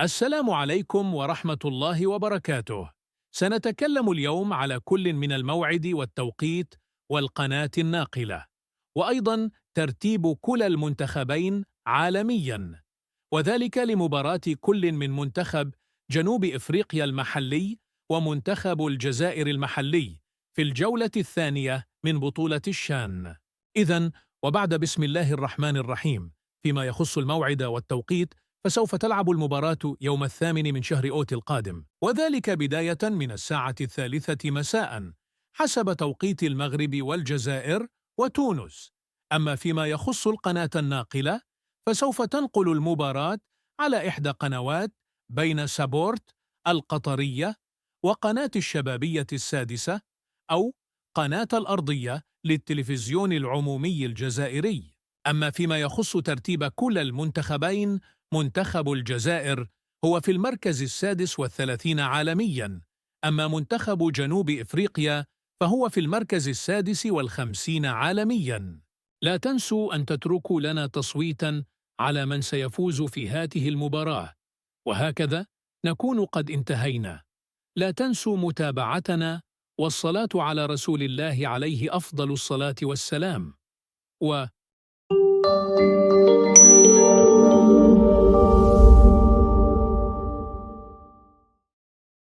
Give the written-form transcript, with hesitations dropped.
السلام عليكم ورحمة الله وبركاته. سنتكلم اليوم على كل من الموعد والتوقيت والقناة الناقلة، وأيضا ترتيب كلا المنتخبين عالميا، وذلك لمباراة كل من منتخب جنوب إفريقيا المحلي ومنتخب الجزائر المحلي في الجولة الثانية من بطولة الشان. إذن وبعد بسم الله الرحمن الرحيم، فيما يخص الموعد والتوقيت فسوف تلعب المباراة يوم 8 من شهر أوت القادم، وذلك بداية من الساعة 3 مساء حسب توقيت المغرب والجزائر وتونس. أما فيما يخص القناة الناقلة فسوف تنقل المباراة على إحدى قنوات بين سابورت القطرية وقناة الشبابية السادسة أو قناة الأرضية للتلفزيون العمومي الجزائري. أما فيما يخص ترتيب كل المنتخبين، منتخب الجزائر هو في المركز 36 عالمياً، أما منتخب جنوب إفريقيا فهو في المركز 56 عالمياً. لا تنسوا أن تتركوا لنا تصويتاً على من سيفوز في هذه المباراة، وهكذا نكون قد انتهينا. لا تنسوا متابعتنا والصلاة على رسول الله عليه أفضل الصلاة والسلام.